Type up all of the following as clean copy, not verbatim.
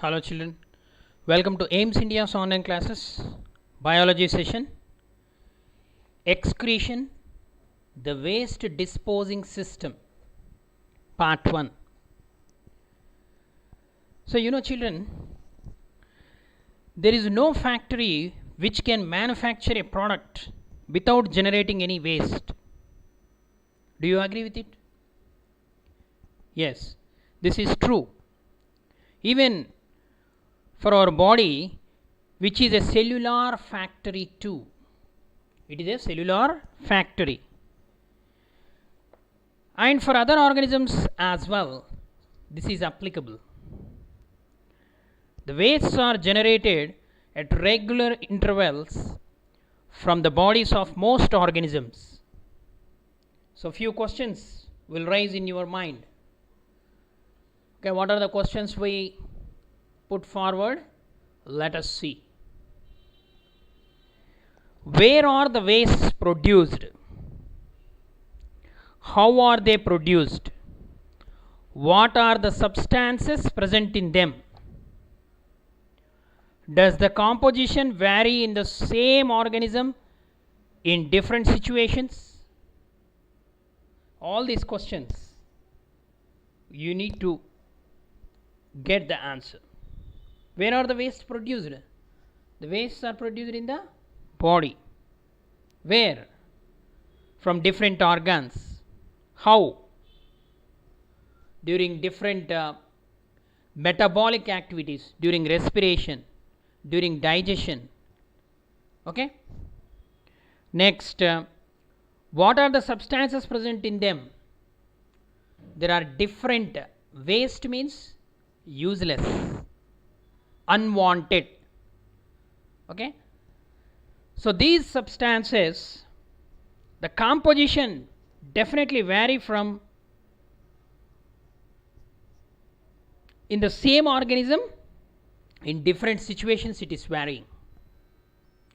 Hello children, welcome to AIMS India's online classes, biology session, excretion, the waste disposing system, part 1. So children, there is no factory which can manufacture a product without generating any waste. Do you agree with it? Yes, this is true. Even for our body, which is a cellular factory too. It is a cellular factory. And for other organisms as well, this is applicable. The wastes are generated at regular intervals from the bodies of most organisms. So few questions will rise in your mind. Okay, what are the questions we put forward? Let us see. Where are the wastes produced? How are they produced? What are the substances present in them? Does the composition vary in the same organism in different situations? All these questions you need to get the answer. Where are the wastes produced? The wastes are produced in the body. Where? From different organs. How? During different metabolic activities, during respiration, during digestion. Okay? Next, what are the substances present in them? There are different. Waste means useless, unwanted. Okay, so these substances, the composition definitely vary from in the same organism. In different situations it is varying.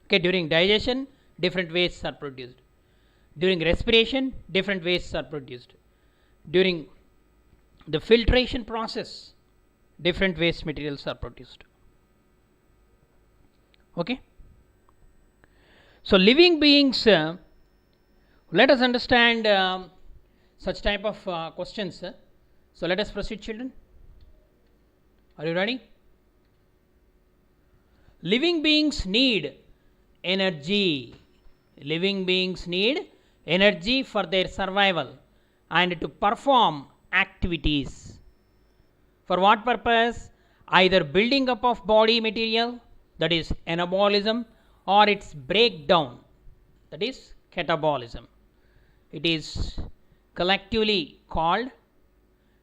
Okay, during digestion different wastes are produced, during respiration different wastes are produced, during the filtration process different waste materials are produced. Okay, so living beings, let us understand such type of questions. So let us proceed, children. Are you ready? Living beings need energy. Living beings need energy for their survival and to perform activities. For what purpose? Either building up of body material, that is anabolism, or its breakdown, that is catabolism. It is collectively called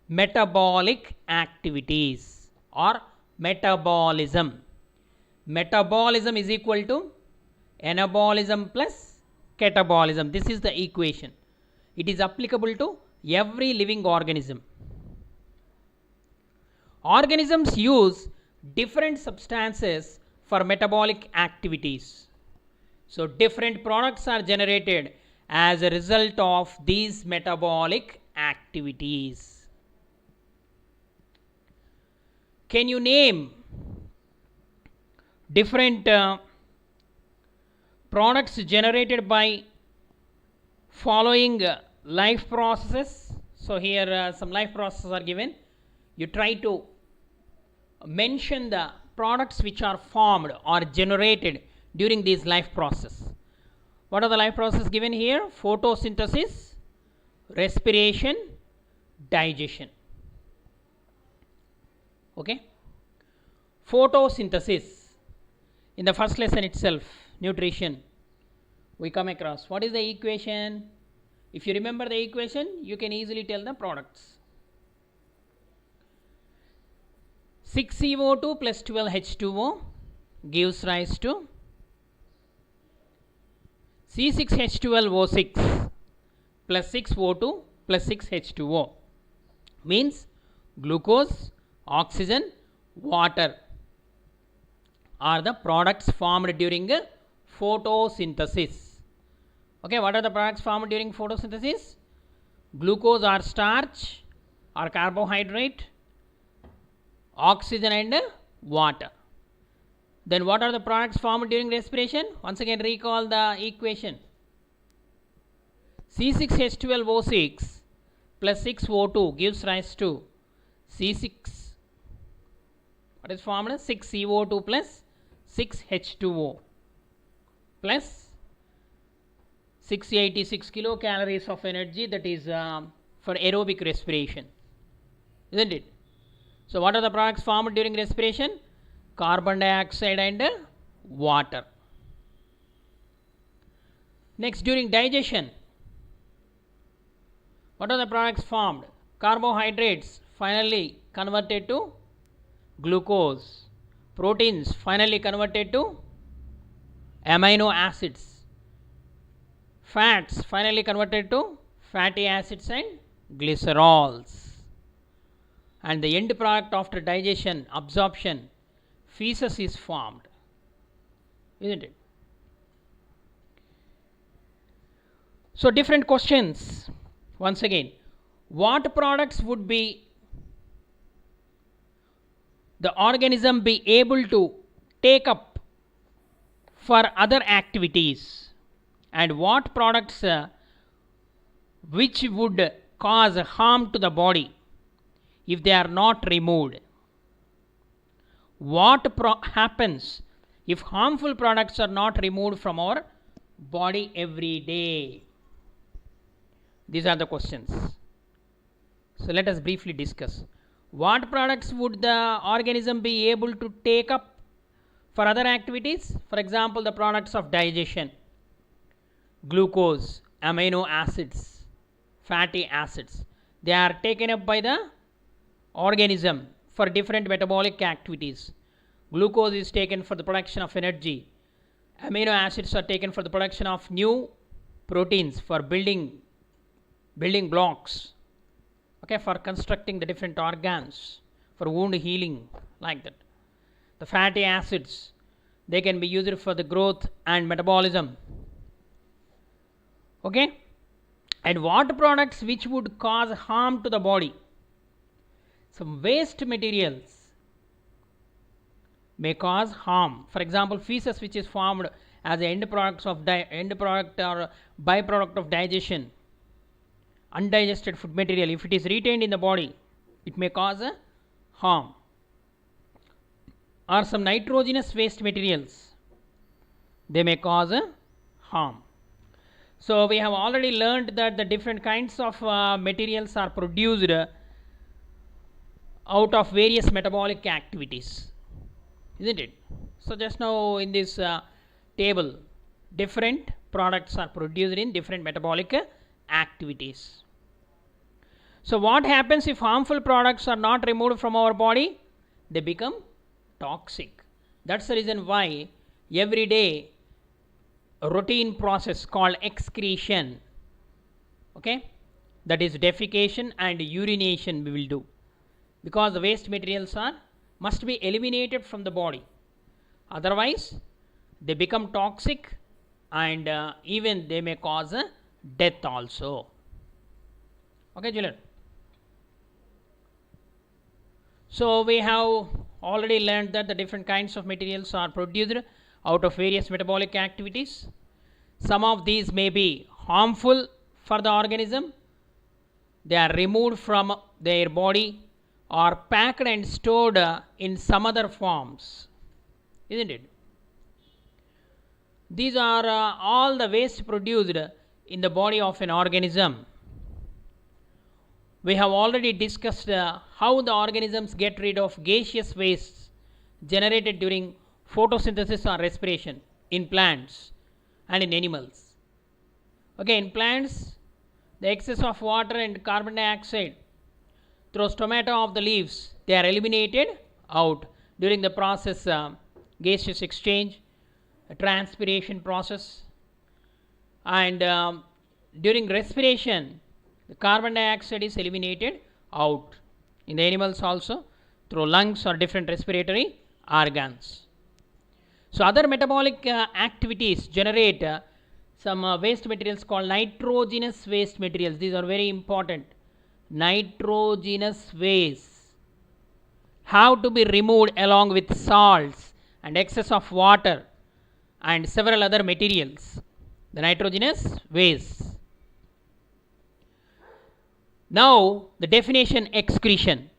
metabolic activities or metabolism. Metabolism is equal to anabolism plus catabolism. This is the equation. It is applicable to every living organism. Organisms use different substances for metabolic activities. So different products are generated as a result of these metabolic activities. Can you name different products generated by following life processes? So here some life processes are given. You try to mention the products which are formed or generated during this life process. What are the life processes given here? Photosynthesis, respiration, digestion. Okay, photosynthesis. In the first lesson itself, nutrition, we come across what is the equation. If you remember the equation, you can easily tell the products. 6CO2 plus 12H2O gives rise to C6H12O6 plus 6O2 plus 6H2O, means glucose, oxygen, water are the products formed during photosynthesis. Okay, what are the products formed during photosynthesis? Glucose or starch or carbohydrate, oxygen and water. Then what are the products formed during respiration? Once again recall the equation. C6H12O6 plus 6O2 gives rise to C6. What is formed? 6CO2 plus 6H2O plus 686 kilocalories of energy, that is for aerobic respiration, isn't it? So what are the products formed during respiration? Carbon dioxide and water. Next, during digestion, what are the products formed? Carbohydrates finally converted to glucose, proteins finally converted to amino acids, fats finally converted to fatty acids and glycerols, and the end product after digestion, absorption, feces is formed, isn't it? So different questions. Once again, what products would be the organism be able to take up for other activities, and what products which would cause harm to the body if they are not removed? What happens if harmful products are not removed from our body every day? These are the questions. So let us briefly discuss. What products would the organism be able to take up for other activities? For example, the products of digestion, glucose, amino acids, fatty acids. They are taken up by the organism for different metabolic activities. Glucose is taken for the production of energy. Amino acids are taken for the production of new proteins for building blocks, okay, for constructing the different organs, for wound healing, like that. The fatty acids, they can be used for the growth and metabolism, okay. And what products which would cause harm to the body? Some waste materials may cause harm. For example, feces, which is formed as the end product or byproduct of digestion, undigested food material, if it is retained in the body, it may cause a harm. Or some nitrogenous waste materials, they may cause a harm. So we have already learned that the different kinds of materials are produced out of various metabolic activities, isn't it? So just now in this table, different products are produced in different metabolic activities. So what happens if harmful products are not removed from our body? They become toxic. That's the reason why every day a routine process called excretion, okay, that is defecation and urination we will do, because the waste materials must be eliminated from the body, otherwise they become toxic and even they may cause death also. Okay, children. So we have already learned that the different kinds of materials are produced out of various metabolic activities. Some of these may be harmful for the organism. They are removed from their body or packed and stored in some other forms, isn't it? These are all the waste produced in the body of an organism. We have already discussed how the organisms get rid of gaseous wastes generated during photosynthesis or respiration in plants and in animals. Okay, in plants, the excess of water and carbon dioxide through stomata of the leaves, they are eliminated out during the process gaseous exchange, transpiration process, and during respiration the carbon dioxide is eliminated out. In the animals also through lungs or different respiratory organs. So other metabolic activities generate some waste materials called nitrogenous waste materials. These are very important. Nitrogenous waste have to be removed along with salts and excess of water and several other materials, the nitrogenous waste. Now the definition: excretion.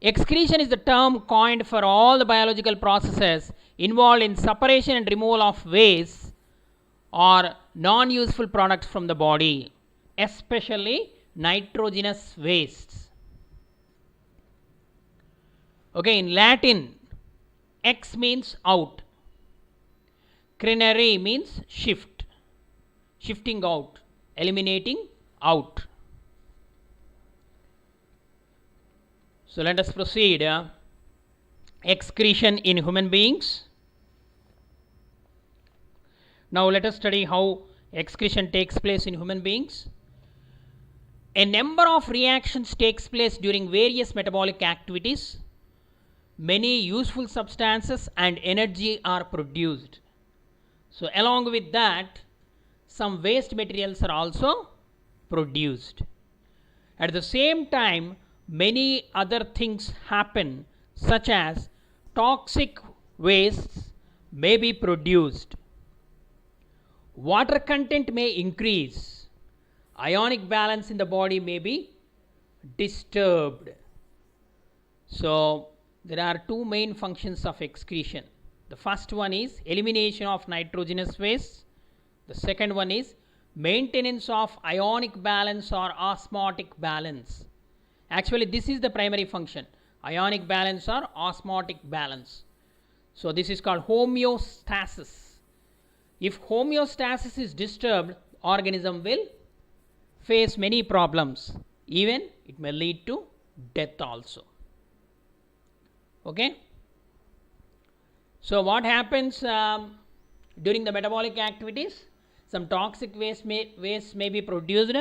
Excretion is the term coined for all the biological processes involved in separation and removal of waste or non-useful products from the body, especially nitrogenous wastes. Okay, in Latin, ex means out, crenere means shift, shifting out, eliminating out. So let us proceed. Excretion in human beings. Now let us study how excretion takes place in human beings. A number of reactions takes place during various metabolic activities. Many useful substances and energy are produced. So along with that, some waste materials are also produced. At the same time, many other things happen, such as toxic wastes may be produced, water content may increase, ionic balance in the body may be disturbed. So there are two main functions of excretion. The first one is elimination of nitrogenous waste. The second one is maintenance of ionic balance or osmotic balance. Actually, this is the primary function: ionic balance or osmotic balance. So this is called homeostasis. If homeostasis is disturbed, organism will face many problems. Even it may lead to death also. Okay. So what happens during the metabolic activities? Some toxic waste may be produced,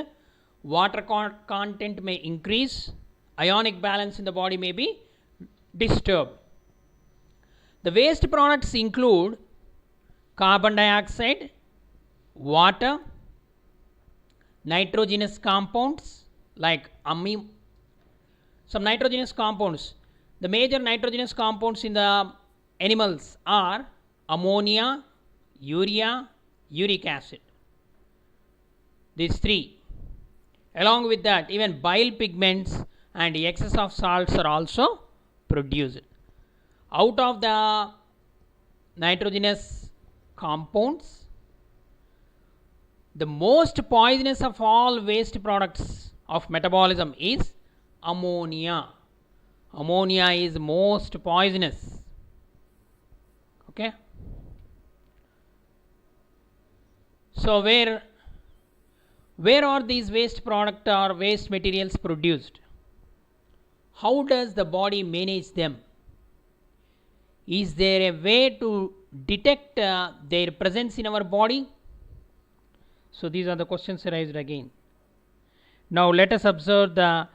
water content may increase, ionic balance in the body may be disturbed. The waste products include carbon dioxide, water, nitrogenous compounds like some nitrogenous compounds. The major nitrogenous compounds in the animals are ammonia, urea, uric acid. These three. Along with that, even bile pigments and excess of salts are also produced. Out of the nitrogenous compounds, the most poisonous of all waste products of metabolism is ammonia. Ammonia is most poisonous. Okay. So where are these waste product or waste materials produced? How does the body manage them? Is there a way to detect their presence in our body? So these are the questions raised again. Now let us observe the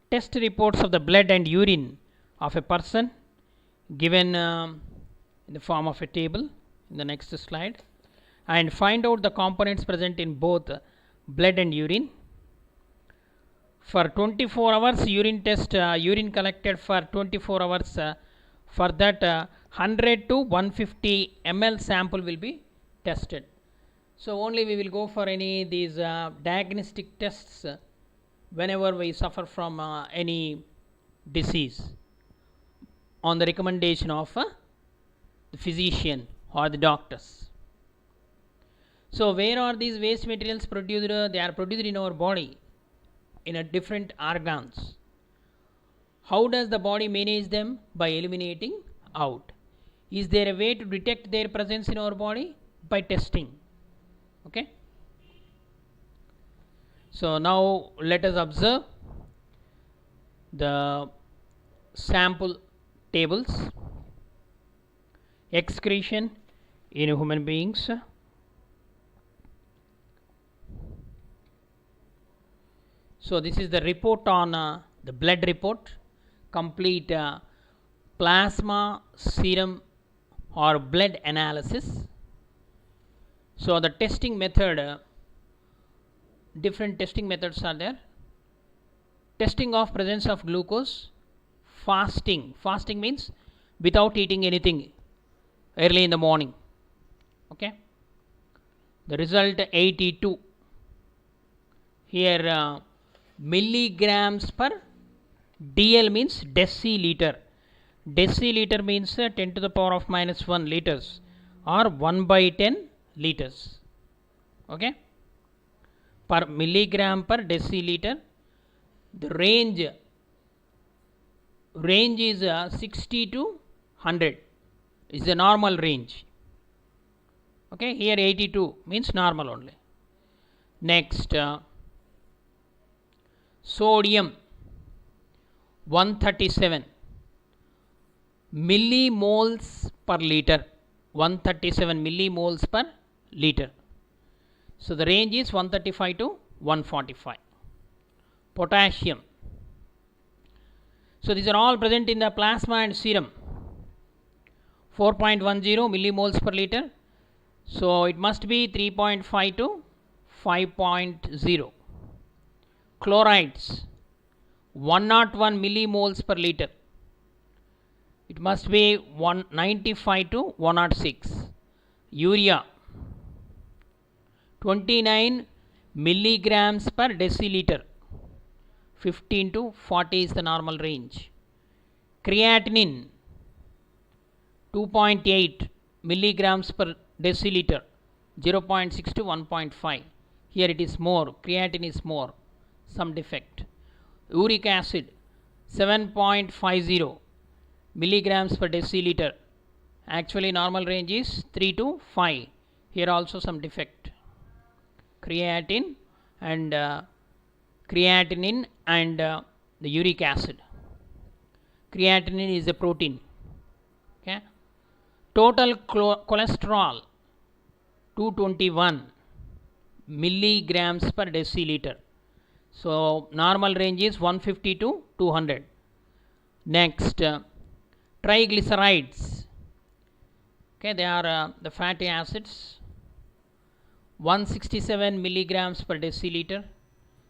test reports of the blood and urine of a person given in the form of a table in the next slide, and find out the components present in both blood and urine. For 24 hours urine test, urine collected for 24 hours, for that 100 to 150 ml sample will be tested. So only we will go for any these diagnostic tests whenever we suffer from any disease on the recommendation of the physician or the doctors. So where are these waste materials produced? They are produced in our body in a different organs. How does the body manage them? By eliminating out. Is there a way to detect their presence in our body? By testing. Okay. So now let us observe the sample tables. Excretion in human beings. So this is the report on the blood report, complete plasma, serum or blood analysis. So the testing method, different testing methods are there. Testing of presence of glucose, fasting. Fasting means without eating anything early in the morning. Okay. The result 82. Here milligrams per dl means deciliter. Deciliter means 10 to the power of minus 1 liters or 1 by 10 liters. Okay. Per milligram per deciliter. The range is 60 to 100 is the normal range. Okay, here 82 means normal only. Next, sodium 137 millimoles per liter. 137 millimoles per liter. So the range is 135 to 145. Potassium. So these are all present in the plasma and serum. 4.10 millimoles per liter. So it must be 3.5 to 5.0. Chlorides 101 millimoles per liter. It must be 195 to 106. Urea 29 milligrams per deciliter. 15 to 40 is the normal range. Creatinine 2.8 milligrams per deciliter, 0.6 to 1.5. Here it is more, creatinine is more, some defect. Uric acid 7.50 milligrams per deciliter. Actually normal range is 3 to 5. Here also some defect. Creatinine and the uric acid. Creatinine is a protein. Okay. Total cholesterol 221 milligrams per deciliter. So normal range is 150 to 200. Next, triglycerides. Okay, they are the fatty acids. 167 milligrams per deciliter.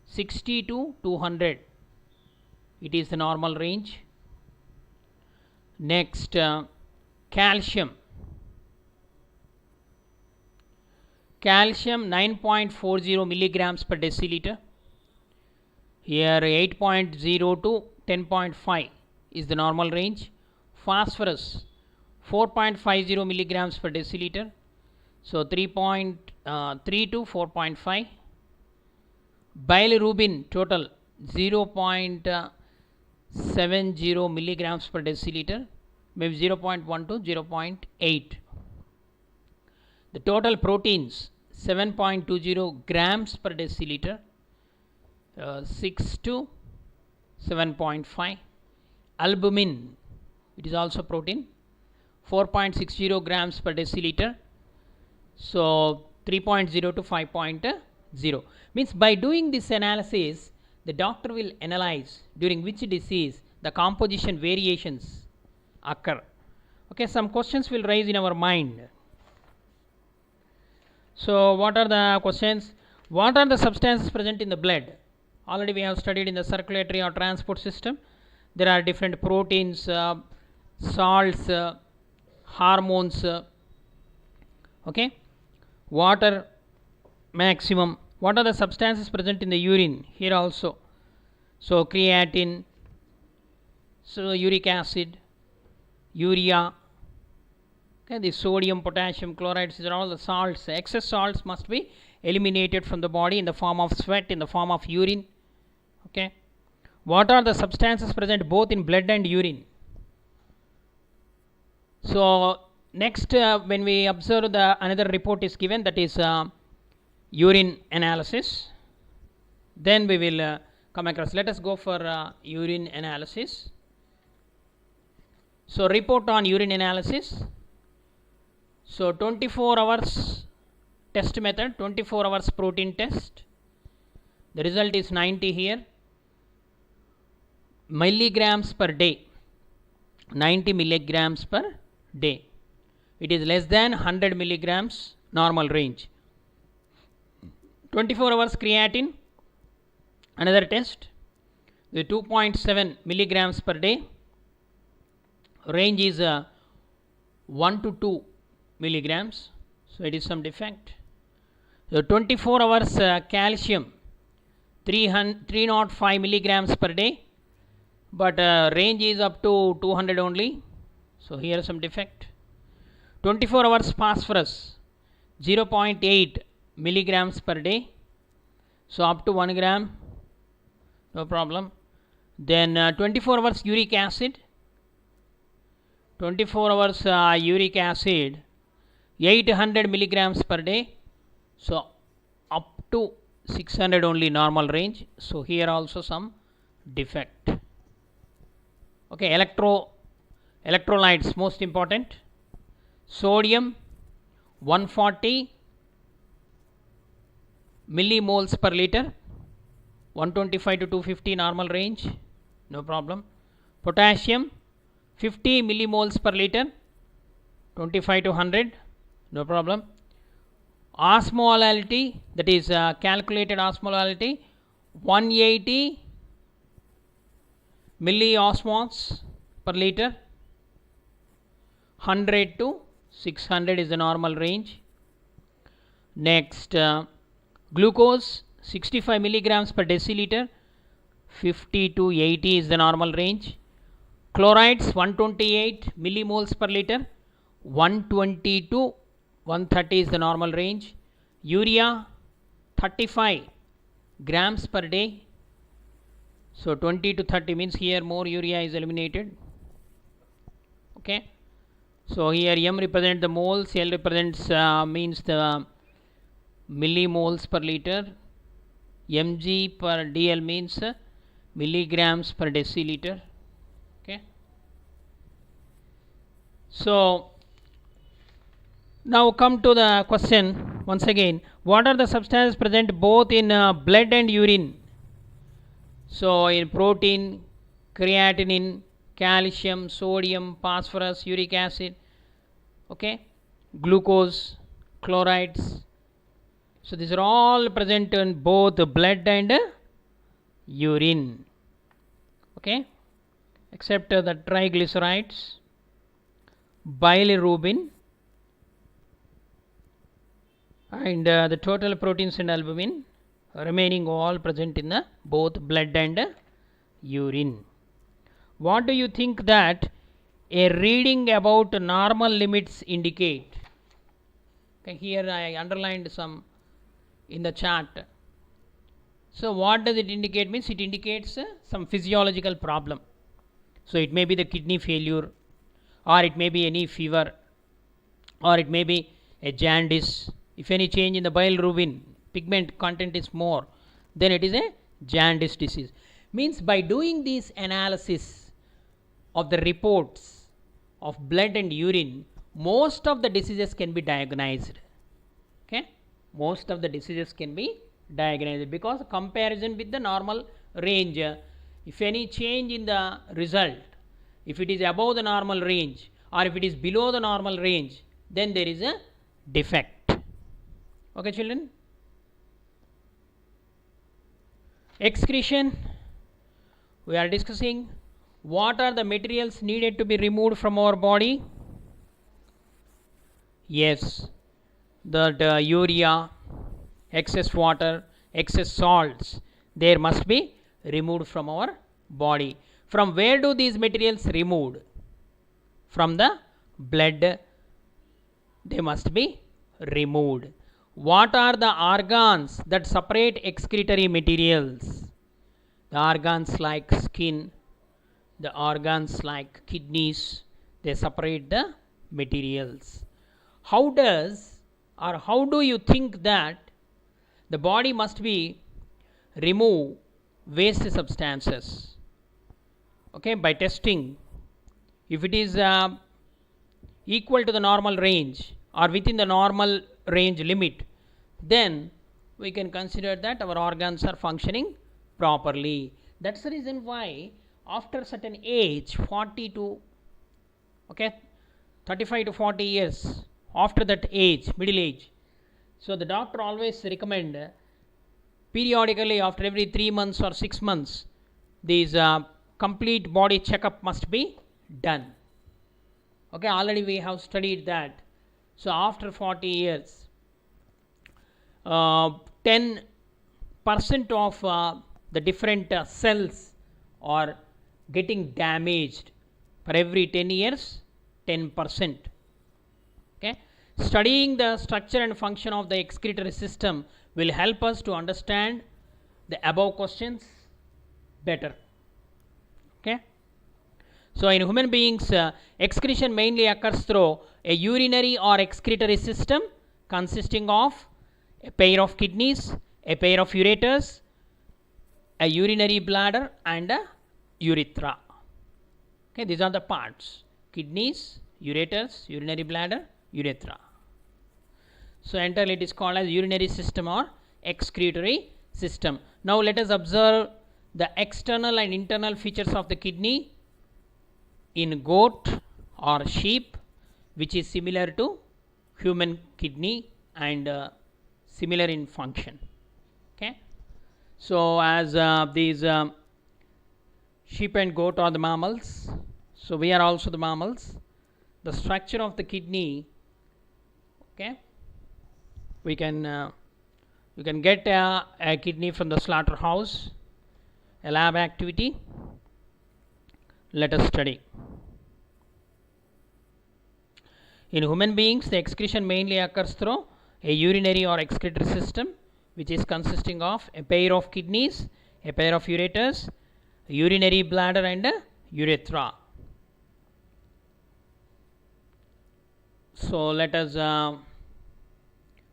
60 to 200. It is the normal range. Next, calcium. Calcium 9.40 milligrams per deciliter. Here 8.0 to 10.5 is the normal range. Phosphorus 4.50 milligrams per deciliter. So 3.3 to 4.5. Bilirubin total 0.70 milligrams per deciliter, maybe 0.1 to 0.8. The total proteins 7.20 grams per deciliter, 6 to 7.5. Albumin, it is also protein, 4.60 grams per deciliter, so 3.0 to 5.0. Means by doing this analysis, the doctor will analyze during which disease the composition variations occur. Okay, some questions will rise in our mind. So what are the questions? What are the substances present in the blood? Already we have studied in the circulatory or transport system. There are different proteins, salts, hormones, okay, water maximum. What are the substances present in the urine? Here also. So creatine, so uric acid, urea, okay, the sodium, potassium, chlorides, these are all the salts. Excess salts must be eliminated from the body in the form of sweat, in the form of urine. Okay. What are the substances present both in blood and urine? So next, when we observe the another report is given, that is urine analysis. Then we will come across. Let us go for urine analysis. So report on urine analysis. So 24 hours test method, 24 hours protein test. The result is 90 here. Milligrams per day, 90 milligrams per day. It is less than 100 milligrams normal range. 24 hours creatine, another test, the 2.7 milligrams per day. range is 1 to 2 milligrams, so it is some defect. So 24 hours calcium 305 milligrams per day, but range is up to 200 only, so here is some defect. 24 hours phosphorus 0.8 milligrams per day, so up to 1 gram, no problem. Then 24 hours uric acid 800 milligrams per day, so up to 600 only normal range, so here also some defect. Okay, electrolytes most important. Sodium 140 millimoles per liter, 125 to 250 normal range, no problem. Potassium 50 millimoles per liter, 25 to 100, no problem. Osmolality, that is calculated osmolality 180 milliosmoles per liter, 100 to 600 is the normal range. Next, glucose 65 milligrams per deciliter, 50 to 80 is the normal range. Chlorides 128 millimoles per liter, 120 to 130 is the normal range. Urea 35 grams per day, so 20 to 30 means here more urea is eliminated. Okay, so here M represents the moles, L represents means the millimoles per liter, mg per dl means milligrams per deciliter. Okay, so now come to the question once again, what are the substances present both in blood and urine? So in protein, creatinine, calcium, sodium, phosphorus, uric acid, okay, glucose, chlorides, so these are all present in both blood and urine, okay, except the triglycerides, bilirubin, and the total proteins and albumin remaining all present in the both blood and urine. What do you think that a reading about normal limits indicate? Okay, here I underlined some in the chart. So what does it indicate? Means it indicates some physiological problem. So it may be the kidney failure, or it may be any fever, or it may be a jaundice. If any change in the bilirubin pigment content is more, then it is a jaundice disease. Means by doing this analysis of the reports of blood and urine, most of the diseases can be diagnosed. Okay, most of the diseases can be diagnosed because comparison with the normal range, if any change in the result, if it is above the normal range or if it is below the normal range, then there is a defect. Okay, children. Excretion, we are discussing what are the materials needed to be removed from our body. Yes, the urea, excess water, excess salts, there must be removed from our body. From where do these materials removed? From the blood they must be removed. What are the organs that separate excretory materials? The organs like skin, the organs like kidneys, they separate the materials. How does or how do you think that the body must be remove waste substances? Okay, by testing, if it is equal to the normal range or within the normal range limit, then we can consider that our organs are functioning properly. That's the reason why after certain age, 40 to 35 to 40 years, after that age, middle age, so the doctor always recommend periodically after every 3 months or 6 months, these complete body checkup must be done. Okay, already we have studied that. So after 40 years, 10% of the different cells are getting damaged. For every 10 years, 10%. Okay, studying the structure and function of the excretory system will help us to understand the above questions better. Okay, so in human beings, excretion mainly occurs through a urinary or excretory system consisting of a pair of kidneys, a pair of ureters, a urinary bladder, and a urethra. Okay, these are the parts: kidneys, ureters, urinary bladder, urethra. So entirely it is called as urinary system or excretory system. Now let us observe the external and internal features of the kidney in goat or sheep, which is similar to human kidney and similar in function. Okay, so as these sheep and goat are the mammals, so we are also the mammals. The structure of the kidney, okay, we can you can get a kidney from the slaughterhouse. A lab activity, let us study. In human beings, the excretion mainly occurs through a urinary or excretory system, which is consisting of a pair of kidneys, a pair of ureters, a urinary bladder, and a urethra. So let us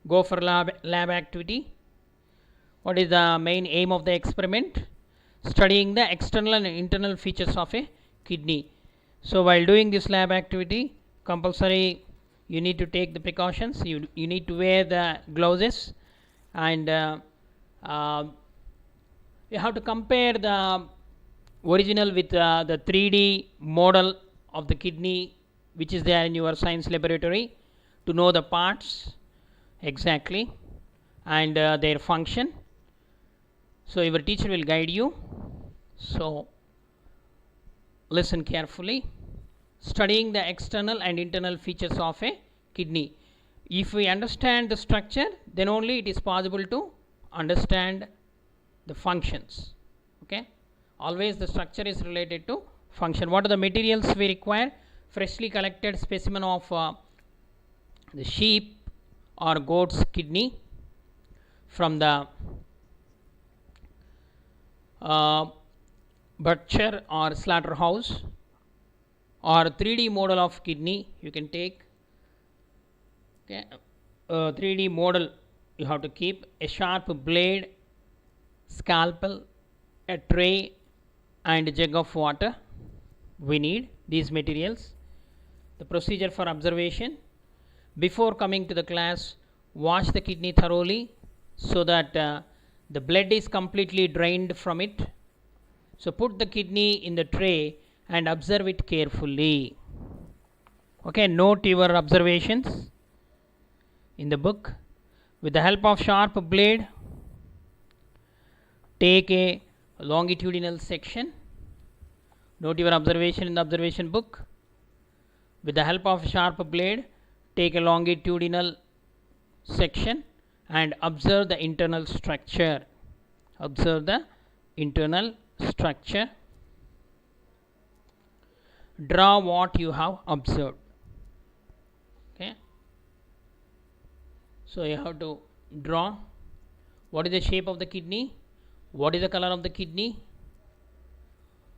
go for lab activity. What is the main aim of the experiment? Studying the external and internal features of a kidney. So while doing this lab activity, compulsory you need to take the precautions. You need to wear the gloves, and you have to compare the original with the 3D model of the kidney which is there in your science laboratory, to know the parts exactly and their function. So your teacher will guide you. So listen carefully. Studying the external and internal features of a kidney. If we understand the structure, then only it is possible to understand the functions. Okay, always the structure is related to function. What are the materials we require? Freshly collected specimen of the sheep or goat's kidney from the butcher or slaughterhouse, or 3D model of kidney you can take. Okay, 3D model you have to keep a sharp blade, scalpel, a tray, and a jug of water. We need these materials. The procedure for observation: before coming to the class, wash the kidney thoroughly so that the blood is completely drained from it. So put the kidney in the tray and observe it carefully. Okay, note your observations in the book. With the help of sharp blade, take a longitudinal section. Note your observation in the observation book. With the help of sharp blade, take a longitudinal section and observe the internal structure. Observe the internal structure. Draw what you have observed. Okay, so you have to draw what is the shape of the kidney, what is the color of the kidney,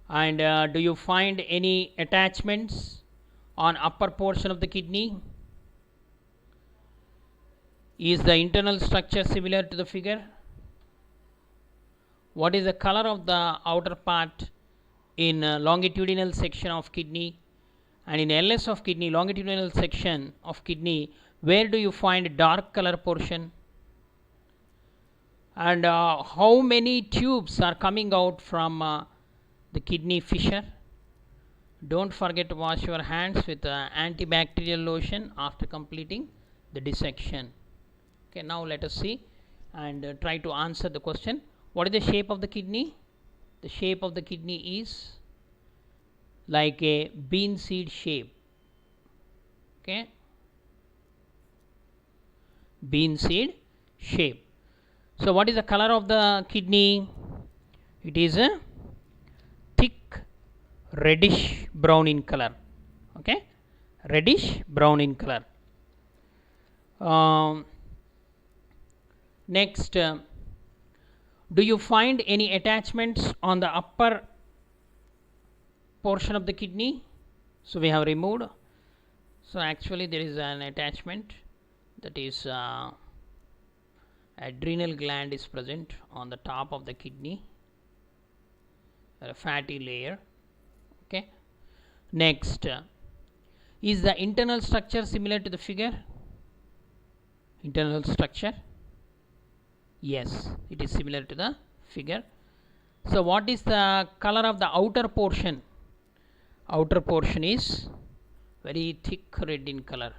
and do you find any attachments on upper portion of the kidney? Is the internal structure similar to the figure? What is the color of the outer part in longitudinal section of kidney, and in LS of kidney, longitudinal section of kidney, where do you find dark color portion? And how many tubes are coming out from the kidney fissure? Don't forget to wash your hands with antibacterial lotion after completing the dissection. Okay, now let us see and try to answer the question. What is the shape of the kidney? The shape of the kidney is like a bean seed shape. Okay, bean seed shape. So what is the color of the kidney? It is a thick reddish brown in color. Okay, reddish brown in color. Next, do you find any attachments on the upper portion of the kidney? So we have removed. So actually there is an attachment, that is adrenal gland is present on the top of the kidney, a fatty layer. Okay. Next, is the internal structure similar to the figure? Internal structure, yes, it is similar to the figure. So what is the color of the outer portion? Outer portion is very thick red in color.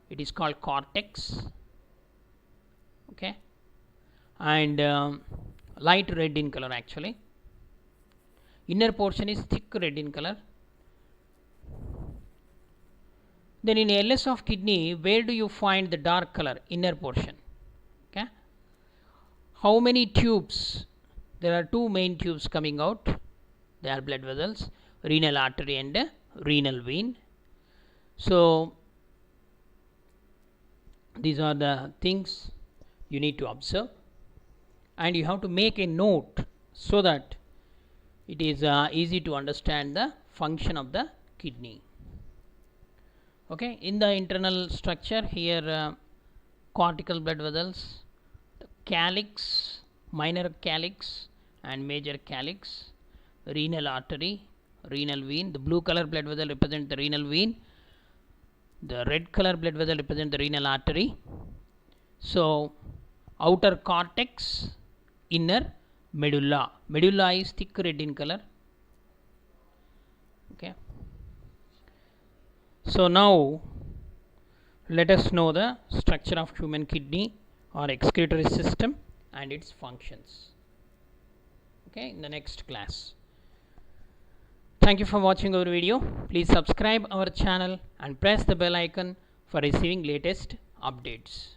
It is called cortex. Okay, and light red in color actually. Inner portion is thick red in color. Then in LS of kidney, where do you find the dark color? Inner portion. Okay, how many tubes? There are two main tubes coming out. They are blood vessels, renal artery and renal vein. So these are the things you need to observe, and you have to make a note so that it is easy to understand the function of the kidney. Okay, in the internal structure here, cortical blood vessels, the calyx, minor calyx and major calyx, renal artery, renal vein. The blue color blood vessel represent the renal vein, the red color blood vessel represent the renal artery. So outer cortex, inner medulla. Medulla is thick red in color. Okay, so now let us know the structure of human kidney or excretory system and its functions. Okay, in the next class. Thank you for watching our video. Please subscribe our channel and press the bell icon for receiving latest updates.